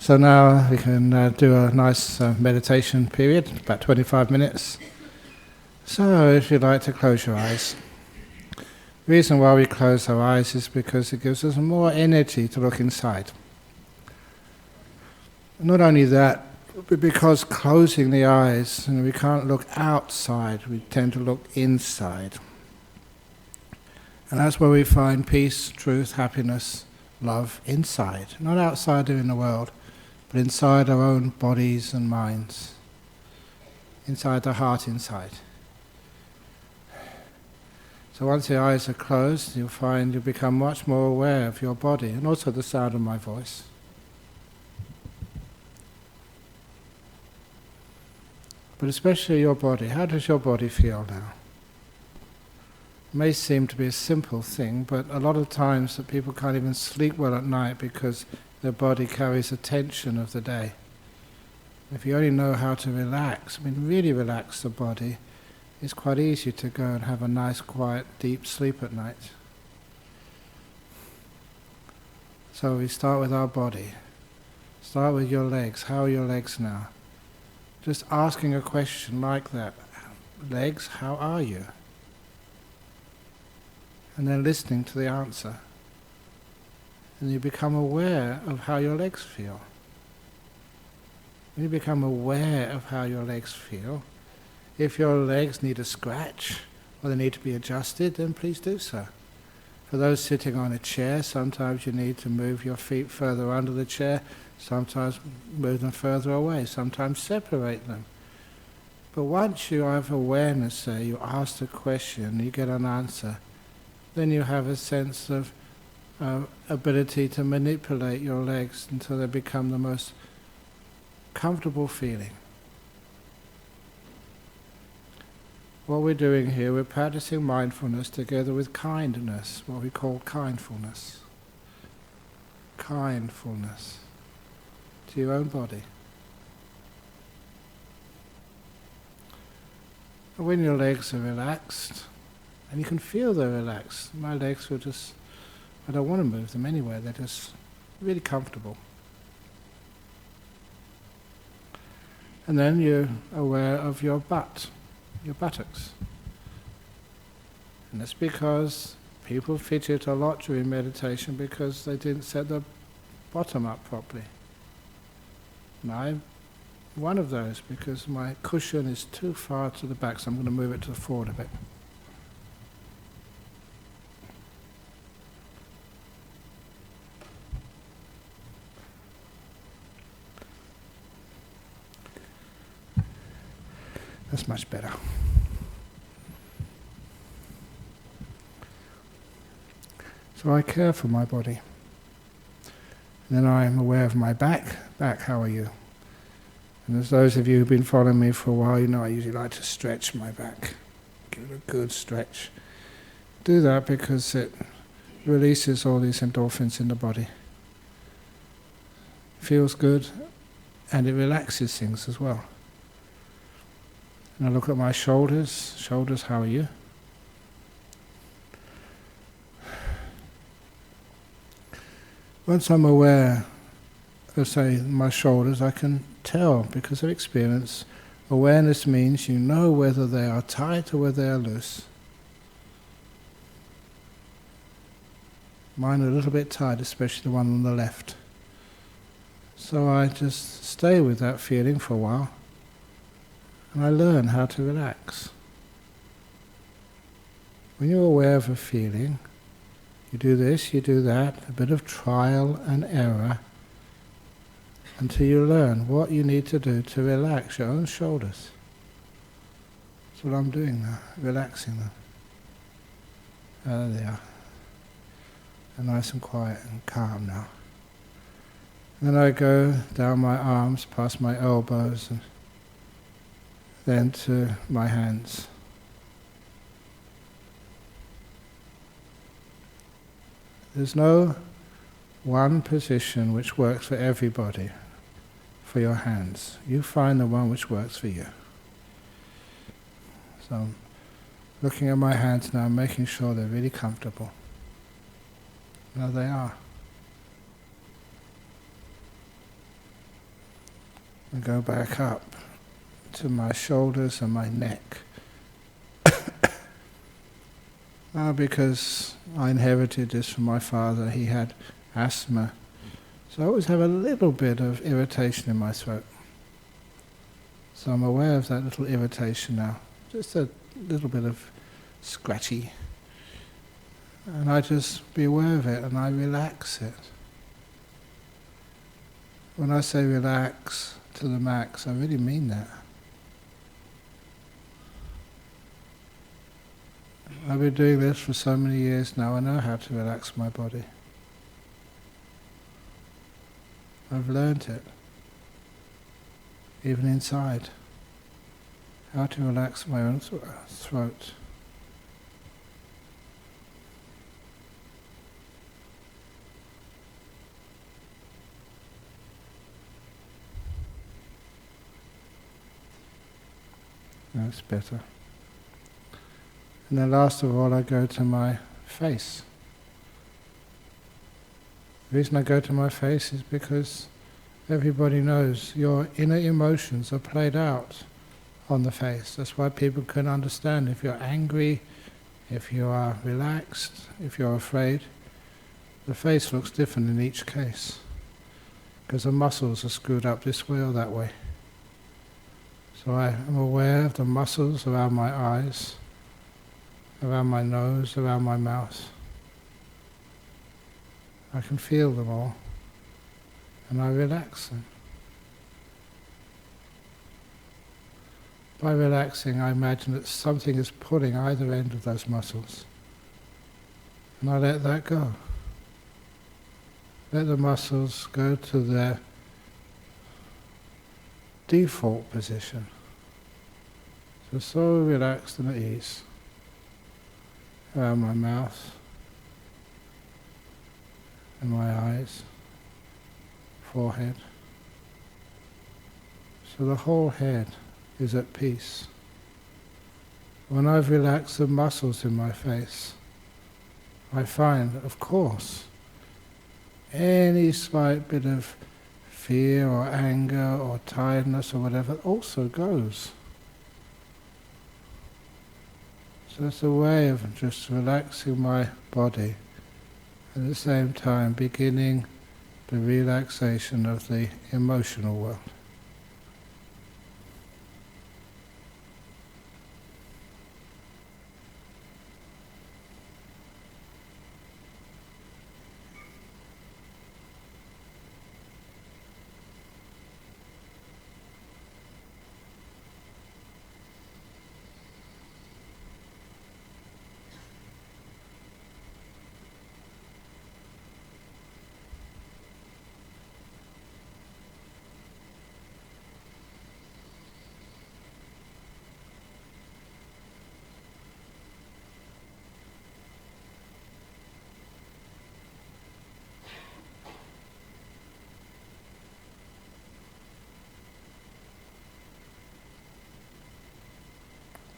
So now we can do a nice meditation period, about 25 minutes. So if you'd like to close your eyes. The reason why we close our eyes is because it gives us more energy to look inside. Not only that, but because closing the eyes, we can't look outside, we tend to look inside. And that's where we find peace, truth, happiness, love, inside. Not outside in the world, but inside our own bodies and minds. Inside the heart inside. So once the eyes are closed, you'll find you become much more aware of your body and also the sound of my voice. But especially your body. How does your body feel now? It may seem to be a simple thing, but a lot of times that people can't even sleep well at night because their body carries the tension of the day. If you only know how to relax, really relax the body, it's quite easy to go and have a nice, quiet, deep sleep at night. So we start with our body. Start with your legs. How are your legs now? Just asking a question like that. Legs, how are you? And then listening to the answer. And you become aware of how your legs feel. When you become aware of how your legs feel, if your legs need a scratch or they need to be adjusted, then please do so. For those sitting on a chair, sometimes you need to move your feet further under the chair, sometimes move them further away, sometimes separate them. But once you have awareness there, you ask the question, you get an answer, then you have a sense of ability to manipulate your legs until they become the most comfortable feeling. What we're doing here, we're practicing mindfulness together with kindness, what we call kindfulness. Kindfulness to your own body. And when your legs are relaxed, and you can feel they're relaxed, my legs were just, I don't want to move them anywhere, they're just really comfortable. And then you're aware of your butt. Your buttocks. And that's because people fidget a lot during meditation because they didn't set the bottom up properly. And I'm one of those because my cushion is too far to the back, so I'm going to move it to the forward a bit. That's much better. So I care for my body. And then I am aware of my back. Back, how are you? And as those of you who've been following me for a while, you know I usually like to stretch my back. Give it a good stretch. Do that because it releases all these endorphins in the body. Feels good and it relaxes things as well. And I look at my shoulders. Shoulders, how are you? Once I'm aware of, say, my shoulders, I can tell because of experience. Awareness means you know whether they are tight or whether they are loose. Mine are a little bit tight, especially the one on the left. So I just stay with that feeling for a while. And I learn how to relax. When you're aware of a feeling, you do this, you do that, a bit of trial and error, until you learn what you need to do to relax your own shoulders. That's what I'm doing now, relaxing them. There they are. They're nice and quiet and calm now. And then I go down my arms, past my elbows, and then to my hands. There's no one position which works for everybody for your hands. You find the one which works for you. So I'm looking at my hands now, making sure they're really comfortable. There they are. and go back up to my shoulders and my neck. Because I inherited this from my father. He had asthma, so I always have a little bit of irritation in my throat. So I'm aware of that little irritation now, just a little bit of scratchy. And I just be aware of it and I relax it. When I say relax to the max, I really mean that. I've been doing this for so many years now, I know how to relax my body. I've learnt it, even inside, how to relax my own throat. That's better. And then last of all I go to my face. The reason I go to my face is because everybody knows your inner emotions are played out on the face. That's why people can understand if you're angry, if you are relaxed, if you're afraid. The face looks different in each case, because the muscles are screwed up this way or that way. So I am aware of the muscles around my eyes, around my nose, around my mouth. I can feel them all, and I relax them. By relaxing, I imagine that something is pulling either end of those muscles, and I let that go. Let the muscles go to their default position. So relaxed and at ease. Around my mouth and my eyes, forehead. So the whole head is at peace. When I've relaxed the muscles in my face, I find, of course, any slight bit of fear or anger or tiredness or whatever also goes. So it's a way of just relaxing my body, at the same time beginning the relaxation of the emotional world.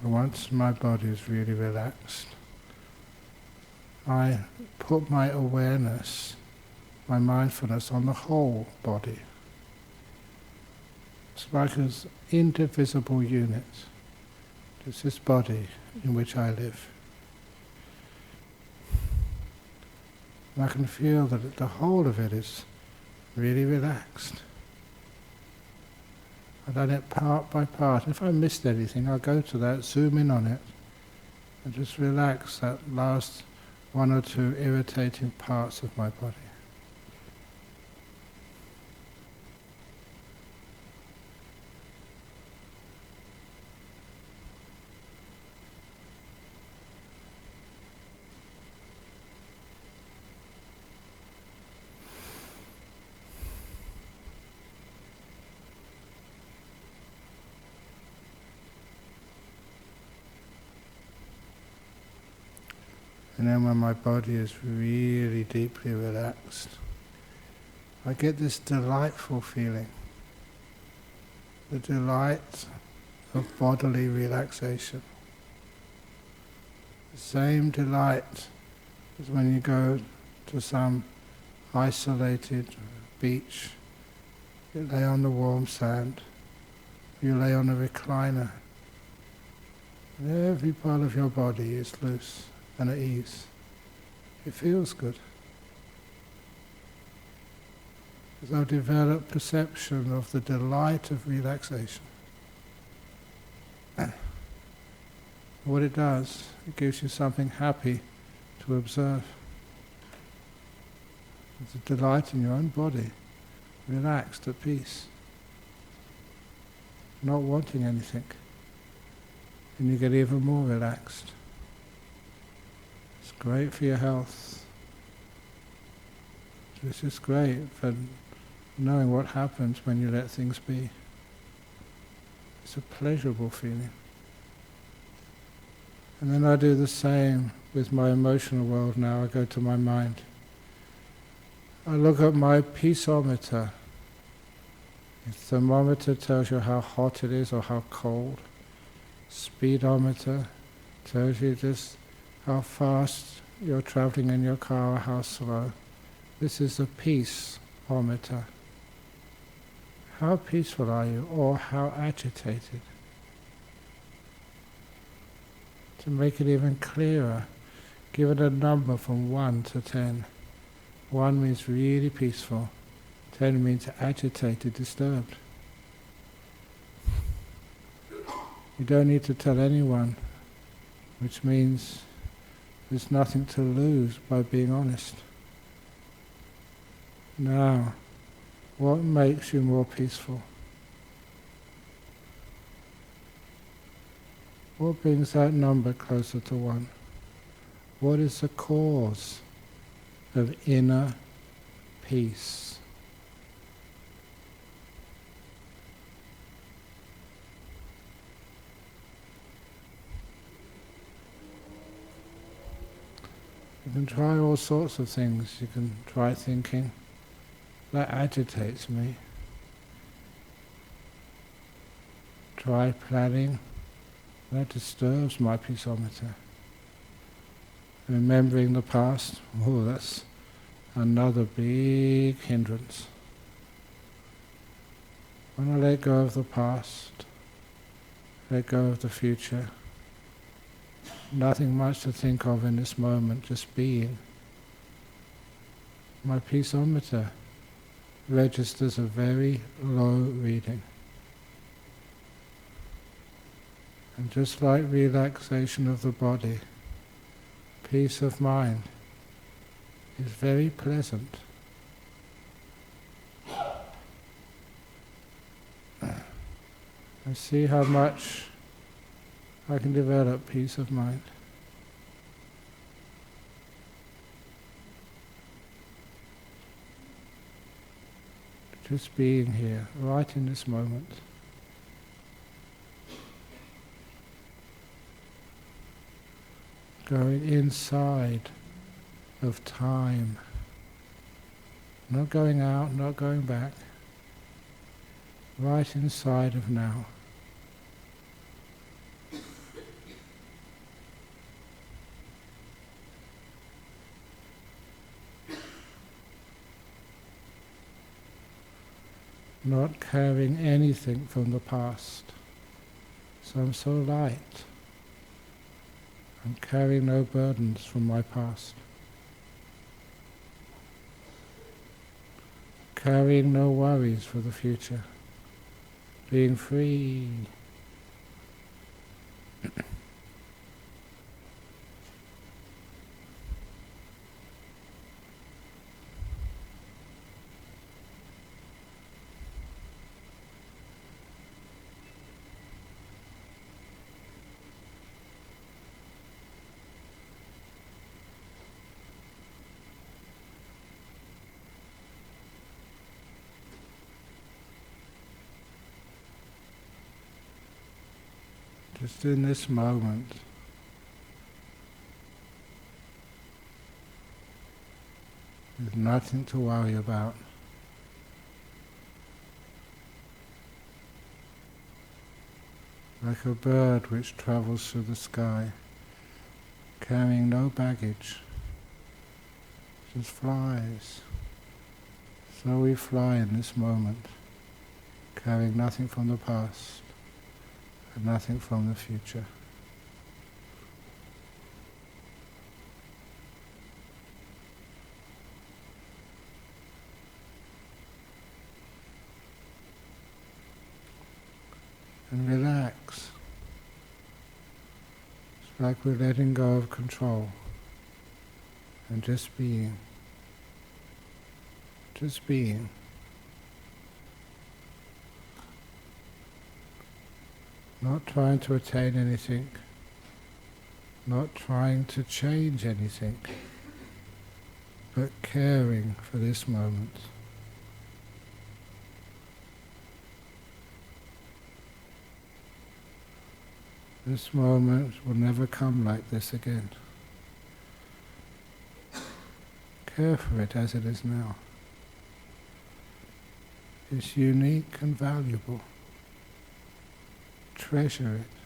Once my body is really relaxed, I put my awareness, my mindfulness on the whole body. It's like an indivisible unit. It's this body in which I live. And I can feel that the whole of it is really relaxed. I've done it part by part. If I missed anything, I'll go to that, zoom in on it, and just relax that last one or two irritating parts of my body. And then when my body is really deeply relaxed, I get this delightful feeling, the delight of bodily relaxation. The same delight as when you go to some isolated beach You lay on the warm sand. You lay on a recliner. And every part of your body is loose and at ease. It feels good. As I've developed perception of the delight of relaxation. What it does, it gives you something happy to observe. It's a delight in your own body, relaxed, at peace, not wanting anything. And you get even more relaxed. It's great for your health. It's just great for knowing what happens when you let things be. It's a pleasurable feeling. And then I do the same with my emotional world now. I go to my mind. I look at my peaceometer. The thermometer tells you how hot it is or how cold. Speedometer tells you just how fast you're traveling in your car or how slow. This is a peaceometer. How peaceful are you, or how agitated? To make it even clearer, give it a number from 1 to 10. 1 means really peaceful, 10 means agitated, disturbed. You don't need to tell anyone, which means there's nothing to lose by being honest. Now, what makes you more peaceful? What brings that number closer to 1? What is the cause of inner peace? You can try all sorts of things. You can try thinking, that agitates me. Try planning, that disturbs my peaceometer. Remembering the past, oh, that's another big hindrance. When I let go of the past, let go of the future, nothing much to think of in this moment, just being. My peaceometer registers a very low reading. And just like relaxation of the body, peace of mind is very pleasant. I see how much I can develop peace of mind. Just being here, right in this moment. Going inside of time. Not going out, not going back. Right inside of now. Not carrying anything from the past. So I'm so light. I'm carrying no burdens from my past. Carrying no worries for the future. Being free. Just in this moment, there's nothing to worry about. Like a bird which travels through the sky, carrying no baggage, just flies. So we fly in this moment, carrying nothing from the past and nothing from the future. And relax. It's like we're letting go of control and just being. Just being. Not trying to attain anything, not trying to change anything, but caring for this moment. This moment will never come like this again. Care for it as it is now. It's unique and valuable. Treasure it.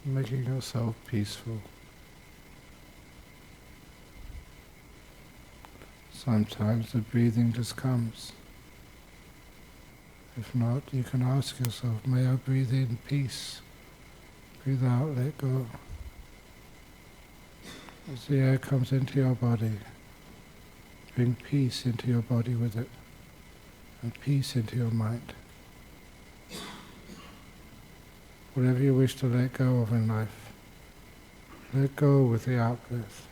making yourself peaceful. Sometimes the breathing just comes. If not, you can ask yourself, may I breathe in peace? Breathe out, let go. As the air comes into your body, bring peace into your body with it, and peace into your mind. Whatever you wish to let go of in life, let go with the out-breath.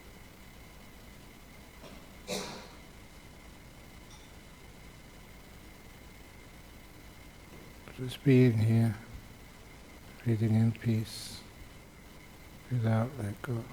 Just being here, breathing in peace, breathe out, let go.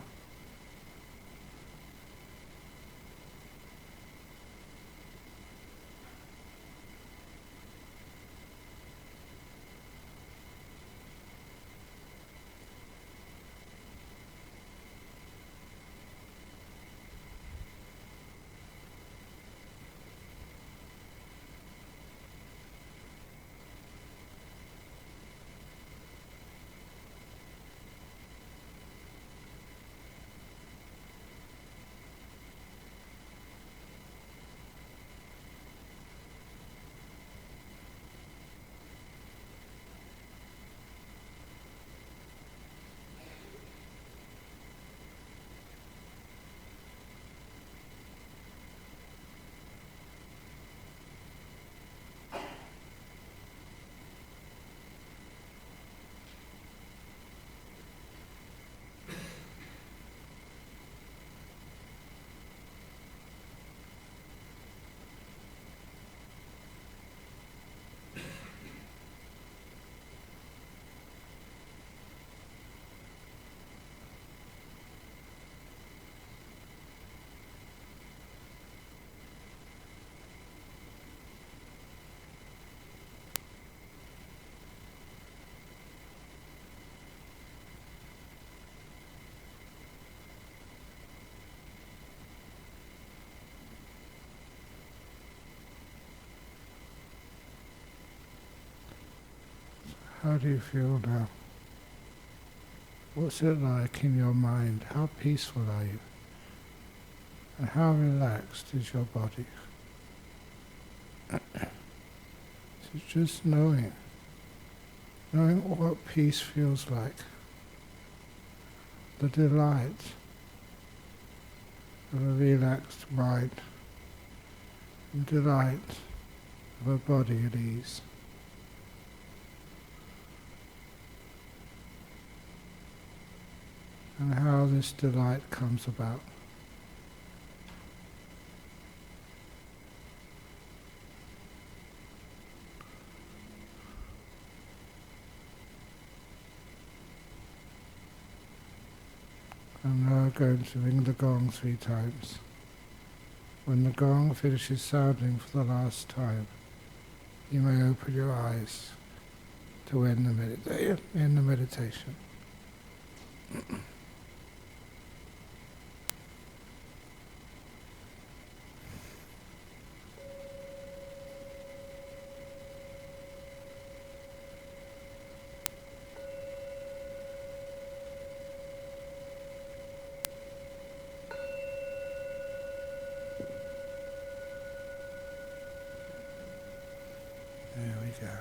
How do you feel now? What's it like in your mind? How peaceful are you? And how relaxed is your body? So just knowing what peace feels like. The delight of a relaxed mind. The delight of a body at ease. And how this delight comes about. I'm now going to ring the gong 3 times. When the gong finishes sounding for the last time, you may open your eyes to end the meditation. There we go.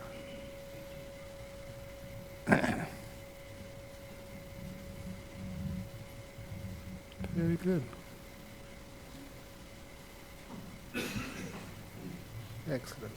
Very good. Excellent.